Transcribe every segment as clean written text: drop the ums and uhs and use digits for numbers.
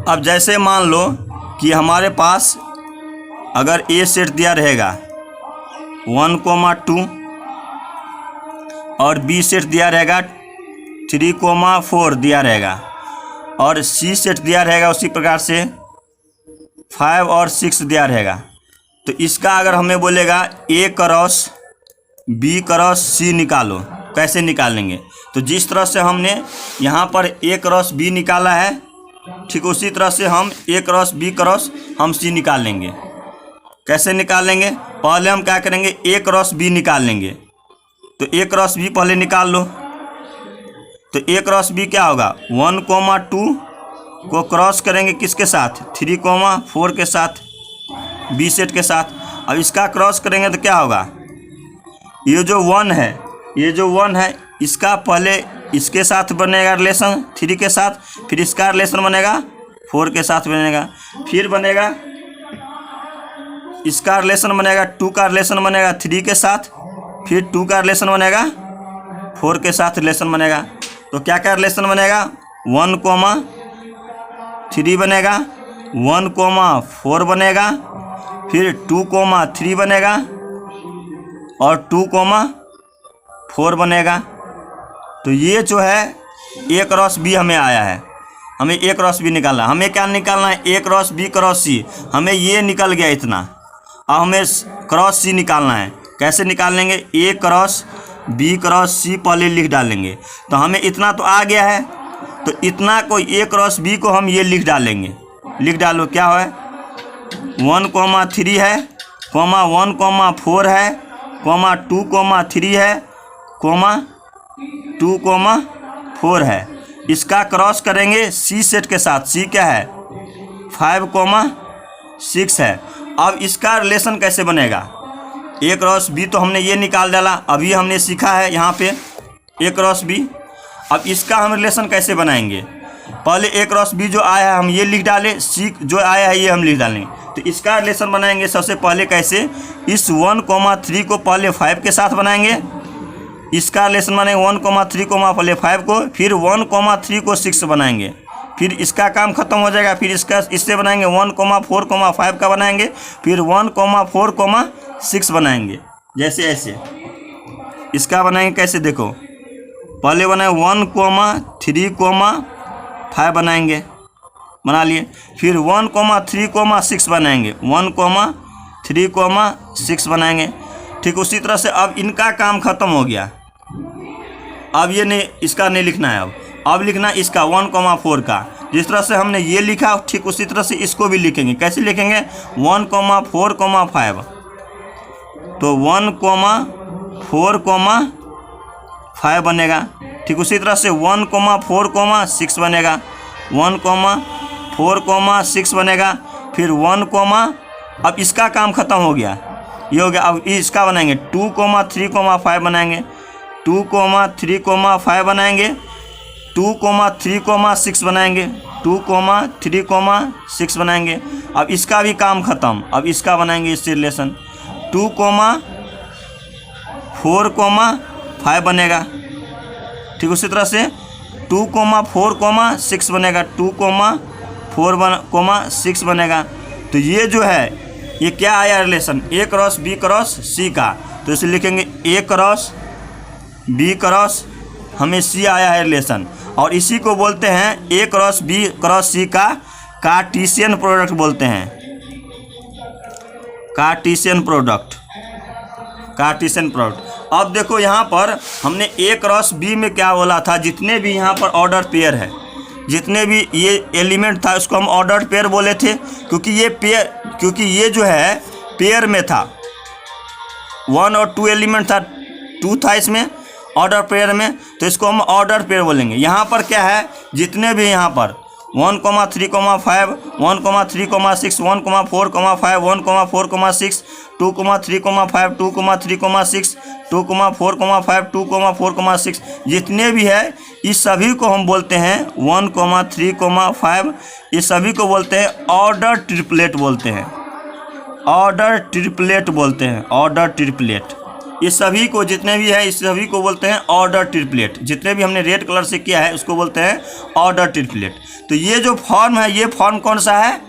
अब जैसे मान लो कि हमारे पास अगर ए सेट दिया रहेगा 1,2 और बी सेट दिया रहेगा 3,4 दिया रहेगा और सी सेट दिया रहेगा उसी प्रकार से 5 और 6 दिया रहेगा। तो इसका अगर हमें बोलेगा ए क्रॉस बी क्रॉस सी निकालो, कैसे निकालेंगे? तो जिस तरह से हमने यहाँ पर ए क्रॉस बी निकाला है, ठीक उसी तरह से हम ए क्रॉस बी क्रॉस हम सी निकालेंगे। कैसे निकालेंगे? पहले हम क्या करेंगे, ए क्रॉस बी निकाल लेंगे। तो ए क्रॉस बी पहले निकाल लो। तो ए क्रॉस बी क्या होगा, 1,2 को क्रॉस करेंगे किसके साथ, 3,4 के साथ, बी सेट के साथ। अब इसका क्रॉस करेंगे तो क्या होगा, ये जो 1 है, ये जो 1 है इसका पहले इसके साथ बनेगा रिलेशन 3 के साथ, फिर इसका रिलेशन बनेगा 4 के साथ बनेगा, फिर बनेगा इसका रिलेशन बनेगा 2 का रिलेशन बनेगा 3 के साथ, फिर 2 का रिलेशन बनेगा 4 के साथ रिलेशन बनेगा। तो क्या क्या रिलेशन बनेगा, 1,3 बनेगा, 1,4 बनेगा, फिर 2,3 बनेगा और 2,4 बनेगा। तो ये जो है ए क्रॉस बी हमें आया है। हमें ए क्रॉस बी निकालना, हमें क्या निकालना है, ए क्रॉस बी क्रॉस सी। हमें ये निकल गया इतना, अब हमें क्रॉस सी निकालना है। कैसे निकालेंगे, ए क्रॉस बी क्रॉस सी पहले लिख डालेंगे। तो हमें इतना तो आ गया है, तो इतना को ए क्रॉस बी को हम ये लिख डालेंगे। लिख डालो, क्या है, 1,3 है, 1,4 है, 2,3 है, 2,4 है। इसका क्रॉस करेंगे सी सेट के साथ। सी क्या है, 5,6 है। अब इसका रिलेशन कैसे बनेगा, ए क्रॉस बी तो हमने ये निकाल डाला, अभी हमने सीखा है यहाँ पे ए क्रॉस बी। अब इसका हम रिलेशन कैसे बनाएंगे, पहले ए क्रॉस बी जो आया है हम ये लिख डालें, सी जो आया है ये हम लिख डालेंगे। तो इसका रिलेशन बनाएंगे सबसे पहले कैसे, इस 1,3 को पहले 5 के साथ बनाएंगे। इसका रिलेशन बनाएंगे 1,3 को पहले 5 को, फिर 1,3 को 6 बनाएंगे। फिर इसका काम खत्म हो जाएगा, फिर इसका इससे बनाएंगे 1,4,5 का बनाएंगे, फिर 1,4,6 बनाएंगे। जैसे ऐसे इसका बनाएंगे कैसे, देखो पहले बनाए 1,3,5 बनाएंगे, बना लिए। फिर 1,3,6 बनाएंगे, 1,3,6 बनाएंगे। ठीक उसी तरह से अब इनका काम खत्म हो गया। अब ये नहीं, इसका नहीं लिखना है। अब लिखना इसका 1,4 का। जिस तरह से हमने ये लिखा ठीक उसी तरह से इसको भी लिखेंगे। कैसे लिखेंगे, 1,4,5। तो 1,4,5 बनेगा। ठीक उसी तरह से 1,4,6 बनेगा, 1,4,6 बनेगा। फिर 1, अब इसका काम खत्म हो गया, ये हो गया। अब इसका बनाएंगे 2,3,5 बनाएंगे, 2,3,5 बनाएंगे, 2,3,6 बनाएंगे, 2,3,6 बनाएंगे। अब इसका भी काम खत्म। अब इसका बनाएंगे इससे रिलेशन 2,4,5 बनेगा। ठीक उसी तरह से 2,4,6 बनेगा, 2,4,6 बनेगा। तो ये जो है ये क्या आया रिलेशन, ए क्रॉस बी क्रॉस सी का। तो इसे लिखेंगे ए क्रॉस बी क्रॉस, हमें सी आया है रिलेशन। और इसी को बोलते हैं ए क्रॉस बी क्रॉस सी का कार्टेशियन प्रोडक्ट बोलते हैं, कार्टेशियन प्रोडक्ट, कार्टेशियन प्रोडक्ट। अब देखो यहाँ पर हमने ए क्रॉस बी में क्या बोला था, जितने भी यहाँ पर ऑर्डर पेयर है, जितने भी ये एलिमेंट था उसको हम ऑर्डर पेयर बोले थे। क्योंकि ये पेयर, क्योंकि ये जो है पेयर में था, 1 और 2 एलिमेंट था, 2 था इसमें ऑर्डर पेयर में, तो इसको हम ऑर्डर पेयर बोलेंगे। यहाँ पर क्या है, जितने भी यहाँ पर 1,3,5, 1,3,6, 1,4,5, 1,4,6, 2,3,5, 2,3,6, 2,4,5, 2,4,6, जितने भी है इस सभी को हम बोलते हैं 1,3,5। इस सभी को बोलते हैं ऑर्डर ट्रिपलेट बोलते हैं, ऑर्डर ट्रिपलेट बोलते हैं, ऑर्डर ट्रिपलेट। ये सभी को जितने भी है इस सभी को बोलते हैं ऑर्डर ट्रिपलेट। जितने भी हमने रेड कलर से किया है उसको बोलते हैं ऑर्डर ट्रिपलेट। तो ये जो फॉर्म है ये फॉर्म कौन सा है?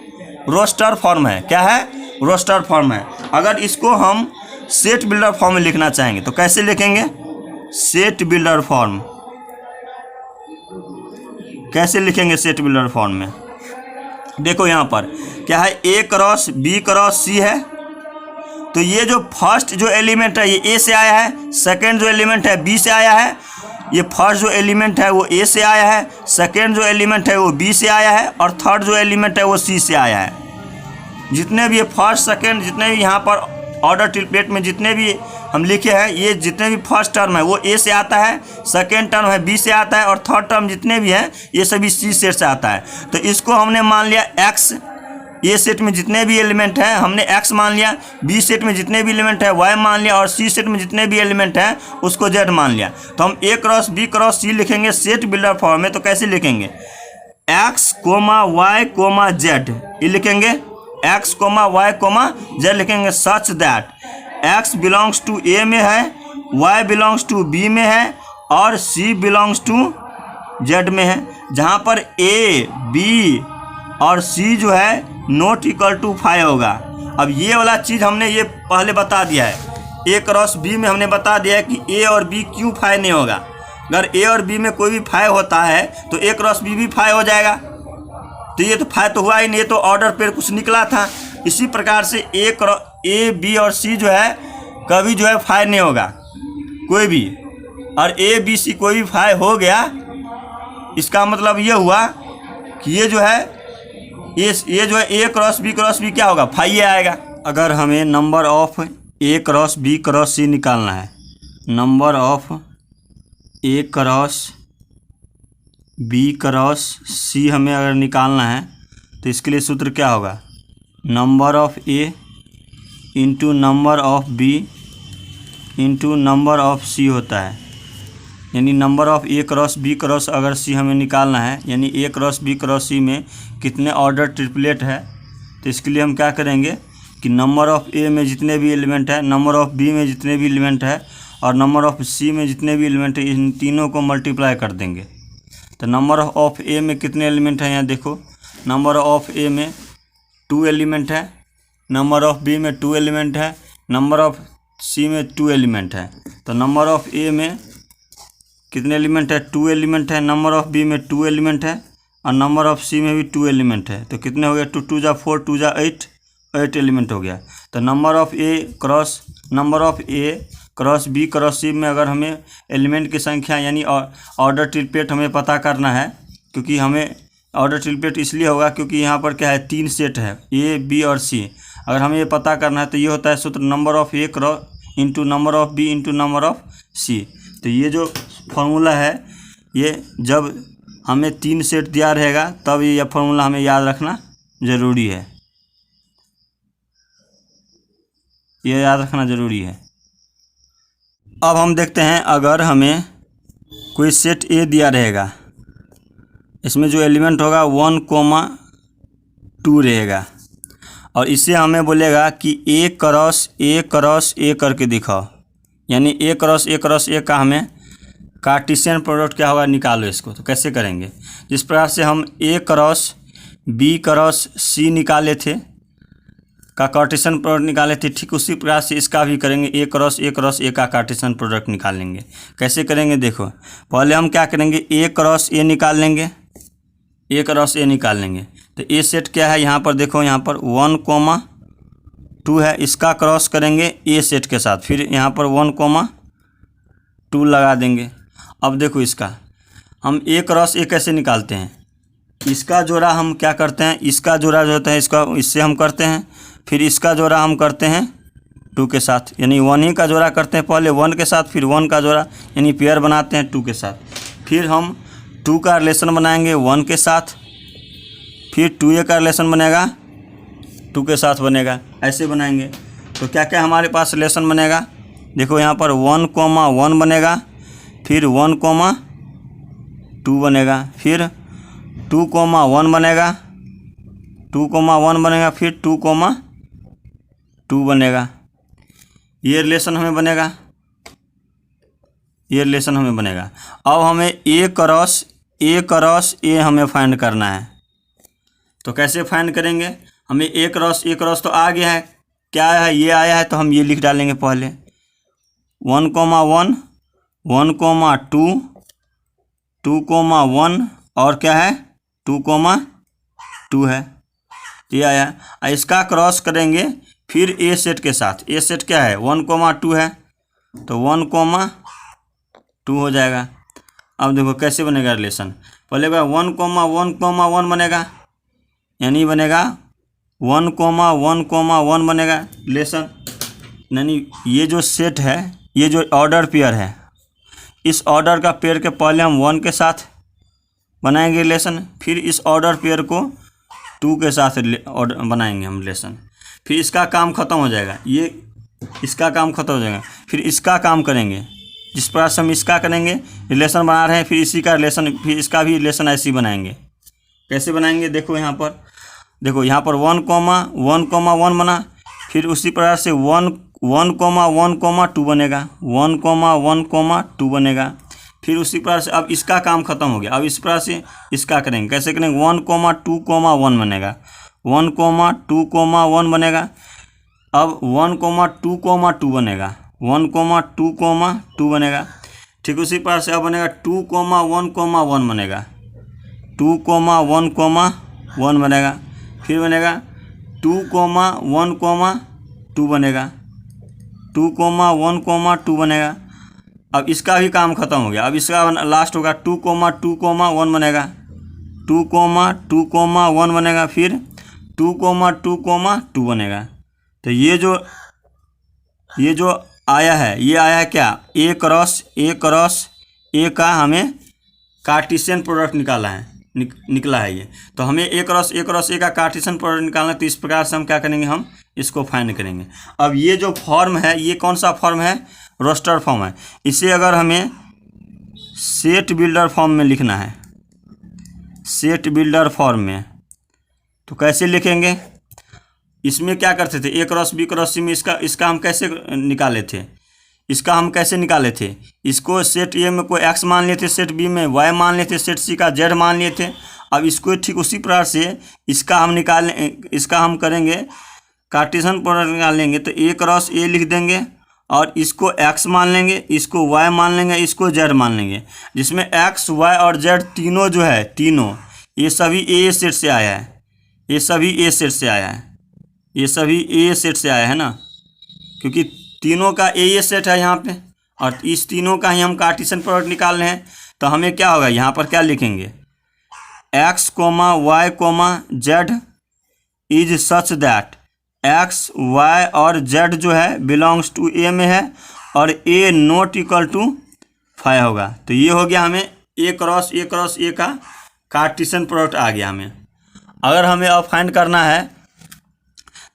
रोस्टर फॉर्म है। क्या है? रोस्टर फॉर्म है। अगर इसको हम सेट बिल्डर फॉर्म में लिखना चाहेंगे तो कैसे लिखेंगे? सेट बिल्डर फॉर्म कैसे लिखेंगे? सेट बिल्डर फॉर्म में देखो यहाँ पर क्या है, ए क्रॉस बी क्रॉस सी है। तो ये जो फर्स्ट जो एलिमेंट है ये ए से आया है, सेकंड जो एलिमेंट है बी से आया है, ये फर्स्ट जो एलिमेंट है वो ए से आया है, सेकंड जो एलिमेंट है वो बी से आया है, और थर्ड जो एलिमेंट है वो सी से आया है। जितने भी ये फर्स्ट सेकंड जितने भी यहाँ पर ऑर्डर ट्रिपलेट में जितने भी हम लिखे हैं, ये जितने भी फर्स्ट टर्म है वो ए से आता है, सेकेंड टर्म है बी से आता है, और थर्ड टर्म जितने भी हैं ये सभी सी सेट से आता है। तो इसको हमने मान लिया एक्स, ए सेट में जितने भी एलिमेंट हैं हमने एक्स मान लिया, बी सेट में जितने भी एलिमेंट है वाई मान लिया, और सी सेट में जितने भी एलिमेंट हैं उसको जेड मान लिया। तो हम A cross B cross C लिखेंगे सेट बिल्डर फॉर्म में। तो कैसे लिखेंगे? X comma Y comma Z, ये लिखेंगे X comma Y comma Z लिखेंगे such that X belongs to A में है, वाई बिलोंग्स टू बी में है, और सी बिलोंग्स टू जेड में है। जहाँ पर ए बी और सी जो है नॉट इक्वल टू 5 होगा। अब ये वाला चीज़ हमने ये पहले बता दिया है, ए क्रॉस बी में हमने बता दिया है कि ए और बी क्यों 5 नहीं होगा। अगर ए और बी में कोई भी 5 होता है तो ए क्रॉस बी भी 5 हो जाएगा। तो ये तो 5 तो हुआ ही नहीं, ये तो ऑर्डर पे कुछ निकला था। इसी प्रकार से ए बी और सी जो है कभी जो है 5 नहीं होगा कोई भी, और ए बी सी कोई भी 5 हो गया इसका मतलब ये हुआ कि ये जो है ये जो है ए क्रॉस बी क्या होगा? 5 आएगा। अगर हमें number of A cross B cross C निकालना है, number of A cross B cross C हमें अगर निकालना है तो इसके लिए सूत्र क्या होगा? Number of A into number of B into number of C होता है। यानी number of A cross B cross अगर सी हमें निकालना है, यानी A cross B cross C में कितने ऑर्डर ट्रिपलेट है, तो इसके लिए हम क्या करेंगे कि नंबर ऑफ ए में जितने भी एलिमेंट है, नंबर ऑफ बी में जितने भी एलिमेंट है, और नंबर ऑफ सी में जितने भी एलिमेंट है, इन तीनों को मल्टीप्लाई कर देंगे। तो नंबर ऑफ ए में कितने एलिमेंट हैं यहाँ देखो, नंबर ऑफ ए में 2 एलिमेंट है, नंबर ऑफ बी में 2 एलिमेंट है, नंबर ऑफ सी में 2 एलिमेंट है। तो नंबर ऑफ ए में कितने एलिमेंट है? 2 एलिमेंट है, नंबर ऑफ बी में 2 एलिमेंट है, और नंबर ऑफ सी में भी 2 एलिमेंट है। तो कितने हो गए? 2 2 जा 4 2 जा 8 एलिमेंट हो गया। तो number of A cross B cross C में अगर हमें एलिमेंट की संख्या यानी ऑर्डर ट्रिपलेट हमें पता करना है, क्योंकि हमें ऑर्डर ट्रिपलेट इसलिए होगा क्योंकि यहाँ पर क्या है 3 सेट है ए बी और सी। अगर हमें ये पता करना है तो ये होता है सूत्र number of A cross into number of B into number of C. तो ये जो फॉर्मूला है ये जब हमें 3 सेट दिया रहेगा तब ये फॉर्मूला हमें याद रखना ज़रूरी है, ये याद रखना ज़रूरी है। अब हम देखते हैं अगर हमें कोई सेट ए दिया रहेगा, इसमें जो एलिमेंट होगा 1,2 रहेगा, और इससे हमें बोलेगा कि ए क्रॉस ए करके दिखाओ, यानी ए क्रॉस ए का हमें कार्टेशियन प्रोडक्ट क्या होगा निकालो इसको। तो कैसे करेंगे? जिस प्रकार से हम ए क्रॉस बी क्रॉस सी निकाले थे का कार्टेशियन प्रोडक्ट निकाले थे, ठीक उसी प्रकार से इसका भी करेंगे, ए क्रॉस ए का कार्टेशियन प्रोडक्ट निकालेंगे। कैसे करेंगे देखो, पहले हम क्या करेंगे ए क्रॉस ए निकाल लेंगे, ए क्रॉस ए निकाल लेंगे। तो ए सेट क्या है यहाँ पर देखो, यहाँ पर 1,2 है, इसका क्रॉस करेंगे ए सेट के साथ, फिर यहाँ पर 1,2 लगा देंगे। अब देखो इसका हम ए क्रॉस ए कैसे निकालते हैं, इसका जोड़ा हम क्या करते हैं, इसका जोड़ा जो होता है इसका इससे हम करते हैं, फिर इसका जोड़ा हम करते हैं 2 के साथ, यानी 1 ही का जोड़ा करते हैं, पहले 1 के साथ फिर 1 का जोड़ा, यानी पेयर बनाते हैं 2 के साथ। फिर हम 2 का रिलेशन बनाएंगे 1 के साथ, फिर 2a का रिलेशन बनेगा 2 के साथ बनेगा, ऐसे बनाएंगे। तो क्या क्या हमारे पास रिलेशन बनेगा देखो, यहाँ पर 1,1 बनेगा, फिर 1,2 बनेगा, फिर 2,1 बनेगा, 2,1 बनेगा, फिर 2,2 बनेगा। ये रिलेशन हमें बनेगा। ये रिलेशन हमें बनेगा। अब हमें ए क्रॉस ए हमें फाइंड करना है। तो कैसे फाइंड करेंगे? हमें ए क्रॉस तो आ गया है, क्या है, ये आया है, तो हम ये लिख डालेंगे पहले 1,1 1,2 2,1 और क्या है 2,2 है, ये आया। इसका क्रॉस करेंगे फिर ए सेट के साथ। ए सेट क्या है 1,2 है, तो 1,2 हो जाएगा। अब देखो कैसे बनेगा रिलेशन। पहले 1,1,1 बनेगा, यानी बनेगा 1,1,1 बनेगा रिलेशन। यानी ये जो सेट है, ये जो ऑर्डर पेयर है, इस ऑर्डर का पेयर के पहले हम 1 के साथ बनाएंगे रिलेशन, फिर इस ऑर्डर पेयर को 2 के साथ ऑर्डर बनाएंगे हम रिलेशन। फिर इसका काम ख़त्म हो जाएगा, ये इसका काम ख़त्म हो जाएगा, फिर इसका काम करेंगे। जिस प्रकार से हम इसका करेंगे रिलेशन बना रहे हैं, फिर इसी का रिलेशन, फिर इसका भी रिलेशन ऐसे ही बनाएंगे। कैसे बनाएंगे? देखो यहाँ पर 1,1,1 बना, फिर उसी प्रकार से 1,1,2 बनेगा, 1,1,2 बनेगा। फिर उसी प्रकार से अब इसका काम ख़त्म हो गया, अब इस प्रकार से इसका करेंगे। कैसे करेंगे? 1,2,1 बनेगा, 1,2,1 बनेगा। अब 1,2,2 बनेगा, 1,2,2 बनेगा। ठीक उसी प्रकार से अब बनेगा 2,1,1 बनेगा, 2,1,1 बनेगा। फिर बनेगा 2,1,2 बनेगा, 2,1,2 बनेगा। अब इसका भी काम ख़त्म हो गया, अब इसका लास्ट होगा 2,2,1 बनेगा, 2,2,1 बनेगा, फिर 2,2,2 बनेगा। तो ये जो आया है, ये आया है क्या? ए क्रॉस ए का हमें कार्टेशियन प्रोडक्ट निकाला है, निकला है ये। तो हमें ए क्रॉस ए का कार्टेशियन प्रोडक्ट निकालना है। तो इस प्रकार से हम क्या करेंगे, हम इसको फाइंड करेंगे। अब ये जो फॉर्म है, ये कौन सा फॉर्म है? रोस्टर फॉर्म है। इसे अगर हमें सेट बिल्डर फॉर्म में लिखना है, सेट बिल्डर फॉर्म में, तो कैसे लिखेंगे? इसमें क्या करते थे? ए क्रॉस बी क्रॉस सी में इसका हम कैसे निकाले थे? इसको सेट ए में कोई एक्स मान लिए थे, सेट बी में वाई मान लिए थे, सेट सी का जेड मान लिए थे। अब इसको ठीक उसी प्रकार से इसका हम करेंगे कार्टेशियन प्रोडक्ट निकालेंगे। तो ए क्रॉस ए लिख देंगे और इसको एक्स मान लेंगे, इसको वाई मान लेंगे, इसको जेड मान लेंगे। जिसमें एक्स वाई और जेड तीनों जो है, तीनों ये सभी ए सेट से आया है, ये सभी ए सेट से आया है ना, क्योंकि तीनों का ए सेट है यहाँ पे, और इस तीनों का ही हम कार्टेशियन प्रोडक्ट निकाल रहे हैं। तो हमें क्या होगा, यहाँ पर क्या लिखेंगे? X Y Z is such that X Y और जेड जो है बिलोंग्स टू ए में है, और ए नॉट इक्वल टू 5 होगा। तो ये हो गया हमें ए क्रॉस ए का कार्टेशियन प्रोडक्ट आ गया हमें। अगर हमें अब फाइंड करना है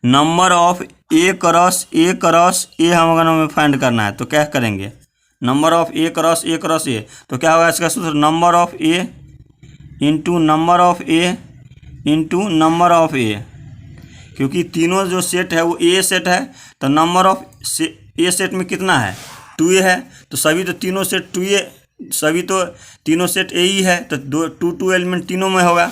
number of A cross A हम अगर हमें फाइंड करना है, तो क्या करेंगे? Number of A cross A, तो क्या होगा इसका सूत्र? Number of A into number of A, क्योंकि तीनों जो सेट है वो ए सेट है। तो नंबर ऑफ ए सेट में कितना है? 2a है। तो सभी तो तीनों सेट 2a, सभी तो तीनों सेट ए ही है, तो 2 एलिमेंट तीनों में होगा।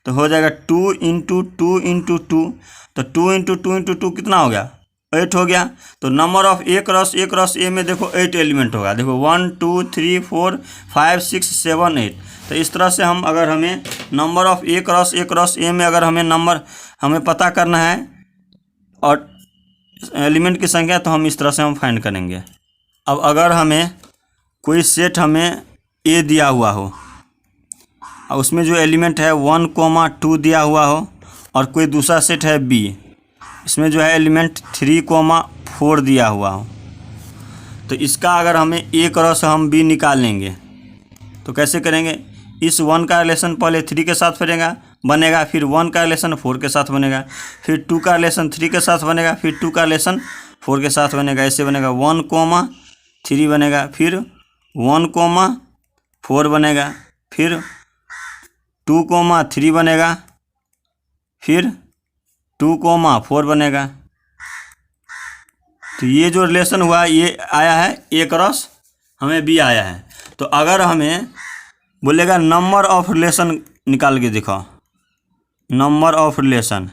तो हो जाएगा 2 इंटू 2 इंटू 2, तो 2 इंटू 2 इंटू 2 कितना हो गया? 8 हो गया। तो नंबर ऑफ ए क्रॉस ए में देखो 8 एलिमेंट होगा। देखो 1 2 3 4 5 6 7 8। तो इस तरह से हम अगर हमें नंबर ऑफ ए क्रॉस ए में अगर हमें नंबर हमें पता करना है और एलिमेंट की संख्या, तो हम इस तरह से हम फाइंड करेंगे। अब अगर हमें कोई सेट हमें ए दिया हुआ हो और उसमें जो एलिमेंट है 1,2 दिया हुआ हो, और कोई दूसरा सेट है बी, इसमें जो है एलिमेंट 3,4 दिया हुआ हो, तो इसका अगर हमें ए क्रॉस हम बी निकालेंगे तो कैसे करेंगे? इस 1 का रिलेशन पहले 3 के साथ बनेगा, फिर 1 का रिलेशन 4 के साथ बनेगा, फिर 2 का रिलेशन 3 के साथ बनेगा, फिर 2 का रिलेशन 4 के साथ बनेगा। ऐसे बनेगा 1,3 बनेगा, फिर 1,4 बनेगा, फिर 2,3 बनेगा, फिर 2,4 बनेगा। तो ये जो रिलेशन हुआ ये आया है ए क्रॉस हमें बी आया है। तो अगर हमें बोलेगा नंबर ऑफ रिलेशन निकाल के दिखाओ, नंबर ऑफ रिलेशन,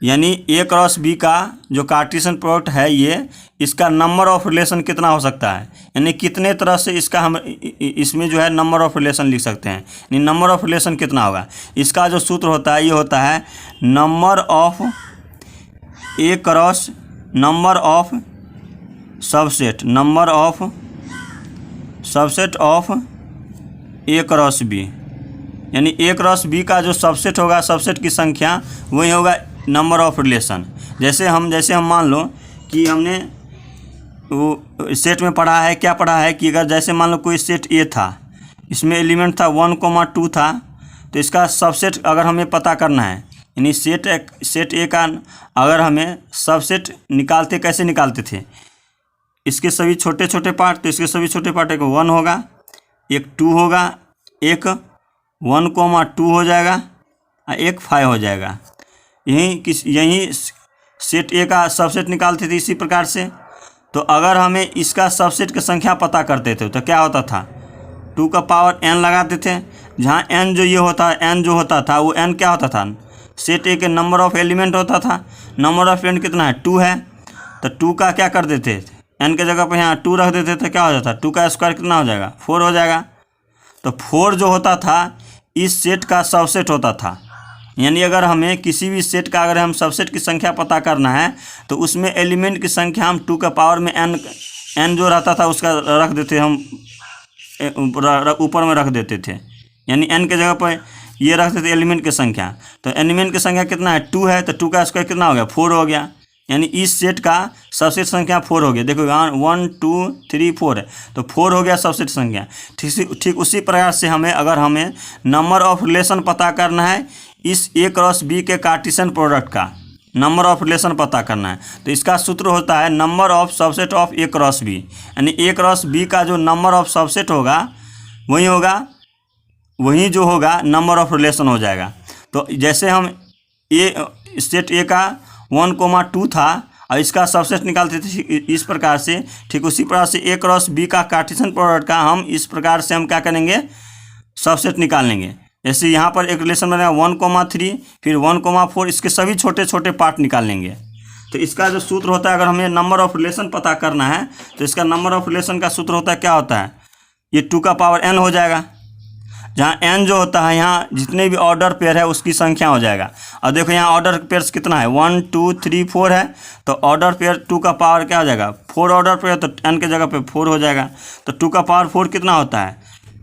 यानी ए क्रॉस बी का जो कार्टेशियन प्रोडक्ट है ये, इसका नंबर ऑफ रिलेशन कितना हो सकता है, यानी कितने तरह से इसका हम इसमें जो है नंबर ऑफ रिलेशन लिख सकते हैं, यानी नंबर ऑफ रिलेशन कितना होगा। इसका जो सूत्र होता है ये होता है number of A cross number of subset, number of subset of A cross B, यानी ए क्रॉस बी का जो सबसेट होगा, सबसेट की संख्या, वही होगा नंबर ऑफ रिलेशन। जैसे हम मान लो कि हमने वो सेट में पढ़ा है, क्या पढ़ा है कि अगर जैसे मान लो कोई सेट ए था, इसमें एलिमेंट था 1, 2 था, तो इसका सबसेट अगर हमें पता करना है, यानी सेट ए का अगर हमें सबसेट निकालते, कैसे निकालते थे, इसके सभी छोटे छोटे पार्ट, तो इसके सभी छोटे पार्ट, एक 1 होगा, एक 2 होगा, एक 1, 2 हो जाएगा और एक 5 हो जाएगा। यही सेट ए का सबसेट निकालते थे इसी प्रकार से। तो अगर हमें इसका सबसेट की संख्या पता करते थे तो क्या होता था, 2 का पावर n लगाते थे, जहाँ n जो ये होता है, n जो होता था वो n क्या होता था, सेट ए के नंबर ऑफ एलिमेंट होता था। नंबर ऑफ एलिमेंट कितना है, 2 है, तो 2 का क्या कर देते थे, n के जगह पर यहाँ 2 रख देते थे, क्या हो जाता, 2 का स्क्वायर कितना हो जाएगा, 4 हो जाएगा। तो 4 जो होता था इस सेट का सबसेट होता था, यानी अगर हमें किसी भी सेट का अगर हम सबसेट की संख्या पता करना है तो उसमें एलिमेंट की संख्या हम 2 का पावर में n जो रहता था उसका रख देते, हम ऊपर में रख देते थे, यानी n के जगह पर ये रख देते एलिमेंट की संख्या। तो एलिमेंट की संख्या कितना है, 2 है, तो 2 का स्क्वायर कितना हो गया, 4 हो गया, यानी इस सेट का सबसेट संख्या 4 हो गया। देखो 1, 2, 3, 4 है, तो 4 हो गया सबसेट संख्या। ठीक उसी प्रकार से अगर हमें नंबर ऑफ रिलेशन पता करना है, इस ए क्रॉस बी के कार्टेशियन प्रोडक्ट का नंबर ऑफ रिलेशन पता करना है, तो इसका सूत्र होता है number of subset of A cross B, यानी ए क्रॉस बी का जो नंबर ऑफ सबसेट होगा वही जो होगा नंबर ऑफ रिलेशन हो जाएगा। तो जैसे हम सेट ए का 1, 2 था और इसका सबसेट निकालते थे इस प्रकार से, ठीक उसी प्रकार से ए क्रॉस बी का कार्टेशियन प्रोडक्ट का हम इस प्रकार से हम क्या करेंगे, सबसेट निकाल लेंगे। जैसे यहाँ पर एक रिलेशन बनेगा 1, 3, फिर 1, 4, इसके सभी छोटे छोटे पार्ट निकाल लेंगे। तो इसका जो सूत्र होता है, अगर हमें नंबर ऑफ रिलेशन पता करना है तो इसका नंबर ऑफ रिलेशन का सूत्र होता है, क्या होता है, ये 2 का पावर n हो जाएगा, जहाँ n जो होता है यहाँ जितने भी ऑर्डर पेयर है उसकी संख्या हो जाएगा। और देखो यहाँ ऑर्डर पेयर्स कितना है, 1, 2, 3, 4 है, तो ऑर्डर पेयर 2 का पावर क्या हो जाएगा, 4 ऑर्डर पेयर, तो n के जगह पे 4 हो जाएगा। तो 2 का पावर 4 कितना होता है,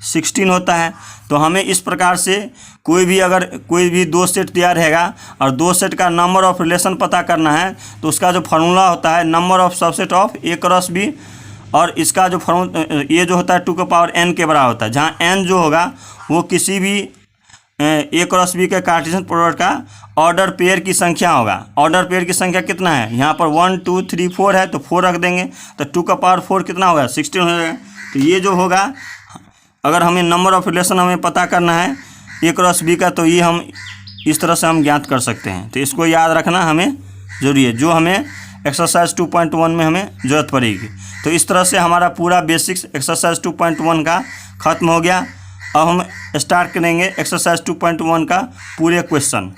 16 होता है। तो हमें इस प्रकार से कोई भी 2 सेट दिया रहेगा और 2 सेट का नंबर ऑफ रिलेशन पता करना है, तो उसका जो फार्मूला होता है number of subset of A cross B, और इसका जो ये जो होता है 2 का पावर n के बराबर होता है, जहाँ n जो होगा वो किसी भी ए क्रॉस बी के कार्टेशियन प्रोडक्ट का ऑर्डर पेयर की संख्या होगा। ऑर्डर पेयर की संख्या कितना है, यहाँ पर 1, 2, 3, 4 है, तो 4 रख देंगे, तो 2 का पावर 4 कितना होगा, 16 हो जाएगा। तो ये जो होगा, अगर हमें नंबर ऑफ रिलेशन हमें पता करना है ए क्रॉस बी का, तो ये हम इस तरह से हम ज्ञात कर सकते हैं। तो इसको याद रखना हमें जरूरी है, जो हमें एक्सरसाइज 2.1 में हमें ज़रूरत पड़ेगी। तो इस तरह से हमारा पूरा बेसिक्स एक्सरसाइज 2.1 का ख़त्म हो गया। अब हम स्टार्ट करेंगे एक्सरसाइज 2.1 का पूरे क्वेश्चन।